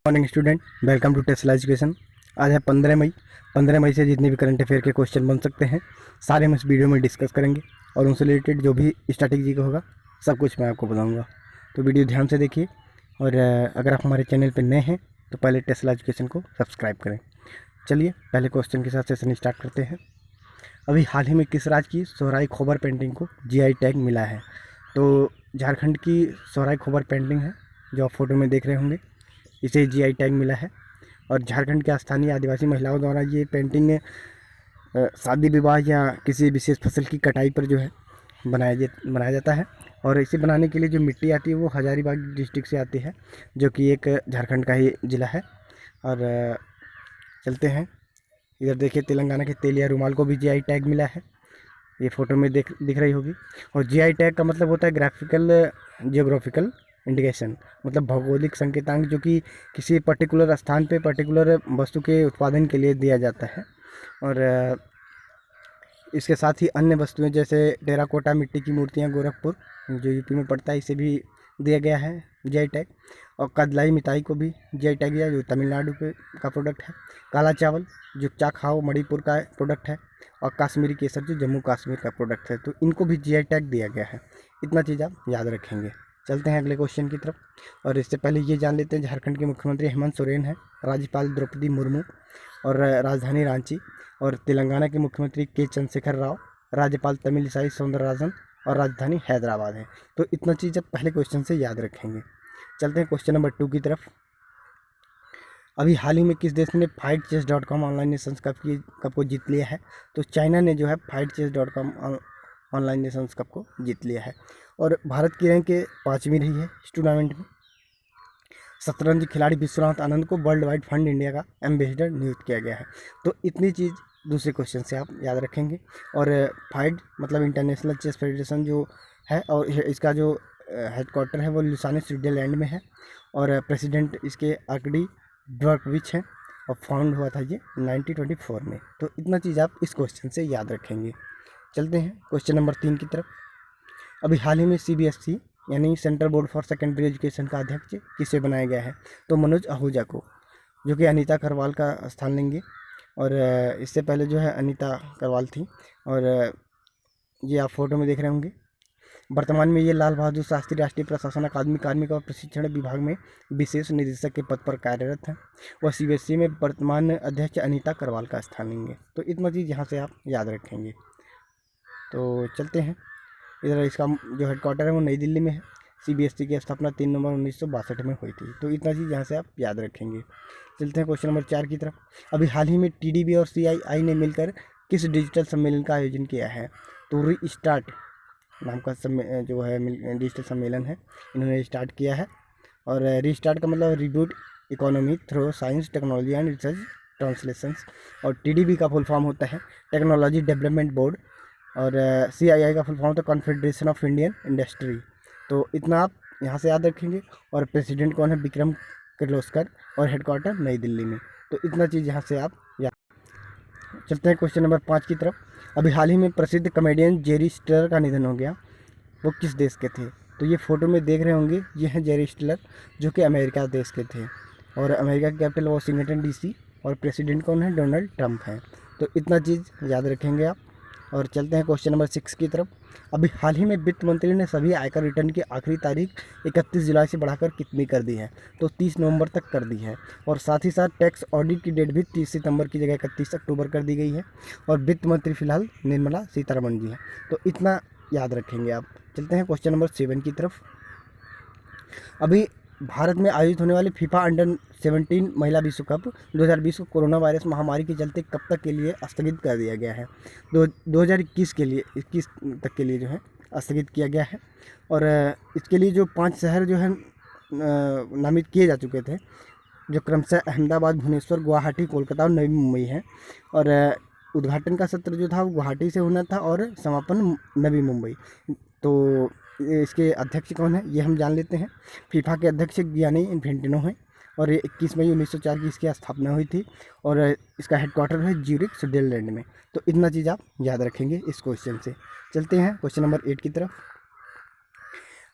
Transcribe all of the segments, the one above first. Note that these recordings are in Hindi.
Morning student, welcome to Tesla education. आज है 15 मई। 15 मई से जितने भी करंट अफेयर के क्वेश्चन बन सकते हैं सारे हम इस वीडियो में डिस्कस करेंगे और उनसे रिलेटेड जो भी स्ट्रैटेजी का होगा सब कुछ मैं आपको बताऊंगा। तो वीडियो ध्यान से देखिए और अगर आप हमारे चैनल पर नए हैं तो पहले टेस्ला एजुकेशन को सब्सक्राइब करें। चलिए पहले क्वेश्चन के साथ सेशन स्टार्ट करते हैं। अभी हाल ही में किस राज्य की सोहराई खोबर पेंटिंग को जीआई टैग मिला है? तो झारखंड की सोहराई खोबर पेंटिंग है जो आप फोटो में देख रहे होंगे, इसे जीआई टैग मिला है। और झारखंड के स्थानीय आदिवासी महिलाओं द्वारा ये पेंटिंग शादी विवाह या किसी विशेष फसल की कटाई पर जो है बनाया जाता है। और इसे बनाने के लिए जो मिट्टी आती है वो हजारीबाग डिस्ट्रिक्ट से आती है, जो कि एक झारखंड का ही ज़िला है। और चलते हैं इधर, देखिए तेलंगाना के तेलिया रुमाल को भी जीआई टैग मिला है, ये फ़ोटो में दिख रही होगी। और जीआई टैग का मतलब होता है जियोग्राफिकल इंडिकेशन, मतलब भौगोलिक संकेतांक, जो कि किसी पर्टिकुलर स्थान पे पर्टिकुलर वस्तु के उत्पादन के लिए दिया जाता है। और इसके साथ ही अन्य वस्तुएं जैसे टेराकोटा मिट्टी की मूर्तियां गोरखपुर जो यूपी में पड़ता है, इसे भी दिया गया है जीआई टैग। और कदलाई मिताई को भी जीआई टैग दिया, जो तमिलनाडु का प्रोडक्ट है। काला चावल जो चाखाओ मणिपुर का प्रोडक्ट है। और कश्मीरी केसर जो जम्मू कश्मीर का प्रोडक्ट है, तो इनको भी जीआई टैग दिया गया है। इतना चीज़ आप याद रखेंगे। चलते हैं अगले क्वेश्चन की तरफ। और इससे पहले ये जान लेते हैं, झारखंड के मुख्यमंत्री हेमंत सोरेन है, राज्यपाल द्रौपदी मुर्मू और राजधानी रांची। और तेलंगाना के मुख्यमंत्री के चंद्रशेखर राव, राज्यपाल तमिलिसाई सौंदरराजन और राजधानी हैदराबाद है। तो इतना चीज़ आप पहले क्वेश्चन से याद रखेंगे। चलते हैं क्वेश्चन नंबर 2 की तरफ। अभी हाल ही में किस देश ने FightChess.com ऑनलाइन नेशंस कप को जीत लिया है? तो चाइना ने जो है FightChess.com ऑनलाइन नेशंस कप को जीत लिया है। और भारत की रैंक 5वीं रही है इस टूर्नामेंट में। शतरंज खिलाड़ी विश्वनाथ आनंद को वर्ल्ड वाइड फंड इंडिया का एम्बेसडर नियुक्त किया गया है। तो इतनी चीज़ दूसरे क्वेश्चन से आप याद रखेंगे। और फाइड मतलब इंटरनेशनल चेस फेडरेशन जो है, और इसका जो हेडक्वार्टर है वो लुसाने स्विट्जरलैंड में है। और प्रेसिडेंट इसके आर्कडी ड्वर्कविच हैं और फाउंड हुआ था ये 1924 में। तो इतना चीज़ आप इस क्वेश्चन से याद रखेंगे। चलते हैं क्वेश्चन नंबर 3 की तरफ। अभी हाल ही में CBSE यानी central board for secondary education का अध्यक्ष किसे बनाया गया है? तो मनोज आहूजा को, जो कि अनीता करवाल का स्थान लेंगे। और इससे पहले जो है अनीता करवाल थी। और ये आप फोटो में देख रहे होंगे। वर्तमान में ये लाल बहादुर शास्त्री राष्ट्रीय प्रशासन अकादमी कार्मिक और प्रशिक्षण विभाग में विशेष निदेशक के पद पर कार्यरत हैं। वह CBSE में वर्तमान अध्यक्ष अनीता करवाल का स्थान लेंगे। तो इतना चीज़ यहाँ से आप याद रखेंगे। तो चलते हैं इधर, इसका जो हेडक्वार्टर है वो नई दिल्ली में है। CBSE की स्थापना 3 नवंबर 1962 में हुई थी। तो इतना चीज़ यहाँ से आप याद रखेंगे। चलते हैं क्वेश्चन नंबर 4 की तरफ। अभी हाल ही में TDB और CII ने मिलकर किस डिजिटल सम्मेलन का आयोजन किया है? तो रीस्टार्ट नाम का जो है डिजिटल सम्मेलन है, इन्होंने स्टार्ट किया है। और रीस्टार्ट का मतलब reboot economy through science technology and research translations. और TDB का फुल फॉर्म होता है टेक्नोलॉजी डेवलपमेंट बोर्ड। और CII का फुल फॉर्म होता है कॉन्फेडरेशन ऑफ इंडियन इंडस्ट्री। तो इतना आप यहाँ से याद रखेंगे। और प्रेसिडेंट कौन है? विक्रम किर्लोस्कर। और हेडक्वार्टर नई दिल्ली में। तो इतना चीज़ यहाँ से आप याद। चलते हैं क्वेश्चन नंबर 5 की तरफ। अभी हाल ही में प्रसिद्ध कॉमेडियन जेरी स्टिलर का निधन हो गया, वो किस देश के थे? तो ये फोटो में देख रहे होंगे, ये हैं जेरी स्टिलर, जो कि अमेरिका देश के थे। और अमेरिका की कैपिटल वाशिंगटन DC। और प्रेसिडेंट कौन है? डोनाल्ड ट्रंप हैं। तो इतना चीज़ याद रखेंगे आप। और चलते हैं क्वेश्चन नंबर 6 की तरफ। अभी हाल ही में वित्त मंत्री ने सभी आयकर रिटर्न की आखिरी तारीख 31 जुलाई से बढ़ाकर कितनी कर दी है? तो 30 नवंबर तक कर दी है। और साथ ही साथ टैक्स ऑडिट की डेट भी 30 सितंबर की जगह 31 अक्टूबर कर दी गई है। और वित्त मंत्री फिलहाल निर्मला सीतारमण जी हैं। तो इतना याद रखेंगे आप। चलते हैं क्वेश्चन नंबर 7 की तरफ। अभी भारत में आयोजित होने वाले फीफा अंडर-17 महिला विश्व कप 2020 को कोरोना वायरस महामारी के चलते कब तक के लिए स्थगित कर दिया गया है? 2021 के लिए, 21 तक के लिए जो है स्थगित किया गया है। और इसके लिए जो 5 शहर जो है नामित किए जा चुके थे, जो क्रमशः अहमदाबाद, भुवनेश्वर, गुवाहाटी, कोलकाता और नई मुंबई हैं। और उद्घाटन का सत्र जो था वो गुवाहाटी से होना था और समापन नवी मुंबई। तो इसके अध्यक्ष कौन है ये हम जान लेते हैं। फीफा के अध्यक्ष गियानी इन्फेंटिनो हैं। और ये 21 मई 1904 की इसकी स्थापना हुई थी। और इसका हेडक्वार्टर है ज्यूरिख स्विट्जरलैंड में। तो इतना चीज़ आप याद रखेंगे इस क्वेश्चन से। चलते हैं क्वेश्चन नंबर 8 की तरफ।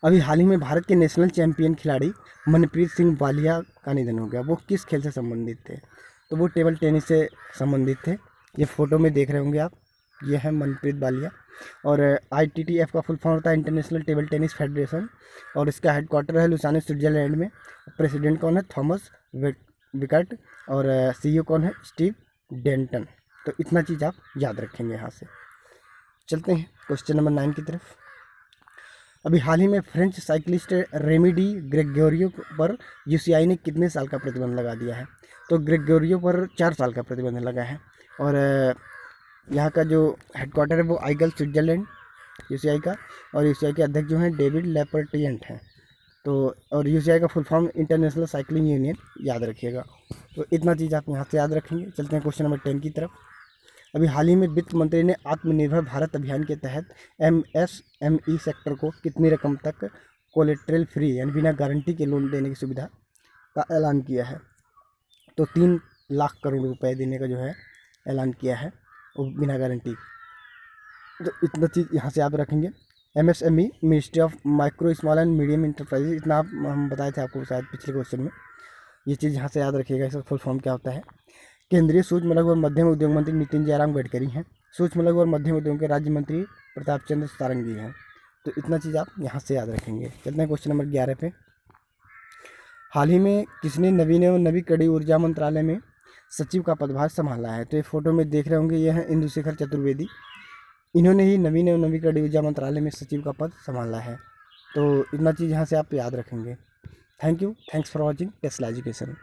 अभी हाल ही में भारत के नेशनल चैंपियन खिलाड़ी मनप्रीत सिंह बालिया का निधन हो गया। वो किस खेल से संबंधित थे? तो वो टेबल टेनिस से संबंधित थे। ये फोटो में देख रहे होंगे आप, ये है मनप्रीत बालिया। और ITTF का फुल फॉर्म होता है इंटरनेशनल टेबल टेनिस फेडरेशन, और इसका हेडक्वार्टर है लुसाने स्विट्जरलैंड में। प्रेसिडेंट कौन है? थॉमस विकट। और CEO कौन है? Steve Danton. तो इतना चीज़ आप याद रखेंगे। यहाँ से चलते हैं क्वेश्चन नंबर 9 की तरफ। अभी हाल ही में French cyclist Remi Di Gregorio पर UCI ने कितने साल का प्रतिबंध लगा दिया है? तो ग्रेगोरियो पर 4 साल का प्रतिबंध लगा है। और यहाँ का जो हेडक्वार्टर है वो आइगल स्विट्जरलैंड UCI का। और UCI के अध्यक्ष जो हैं डेविड लेपर्टियंट हैं। तो और UCI का full form international cycling union, याद रखिएगा। तो इतना चीज़ आप यहाँ से याद रखेंगे। चलते हैं क्वेश्चन नंबर 10 की तरफ। अभी हाल ही में वित्त मंत्री ने आत्मनिर्भर भारत अभियान के तहत MSME सेक्टर को कितनी रकम तक कोलेट्रल फ्री यानी बिना गारंटी के लोन देने की सुविधा का ऐलान किया है? तो 3 लाख करोड़ रुपए देने का जो है ऐलान किया है, वो बिना गारंटी। तो इतना चीज़ यहाँ से आप रखेंगे। MSME ministry of micro small and medium enterprises, इतना आप हम बताए थे आपको शायद पिछले क्वेश्चन में। ये चीज़ यहाँ से याद रखिएगा। इसका फुल फॉर्म क्या होता है? केंद्रीय सूक्ष्म लघु और मध्यम उद्योग मंत्री नितिन जयराम गडकरी हैं। सूक्ष्म लघु और मध्यम उद्योग के राज्य मंत्री प्रताप चंद्र सारंगी हैं। तो इतना चीज़ आप यहाँ से याद रखेंगे। चलते हैं क्वेश्चन नंबर 11 पे। हाल ही में किसने नवीन एवं नवीकरणीय ऊर्जा मंत्रालय में सचिव का पदभार संभाला है? तो ये फोटो में देख रहे होंगे, ये है इंदुशेखर चतुर्वेदी। इन्होंने ही नवीन एवं नवीकरणीय ऊर्जा मंत्रालय में सचिव का पद संभाला है। तो इतना चीज़ यहाँ से आप याद रखेंगे। Thank you, thanks for watching Tesla education.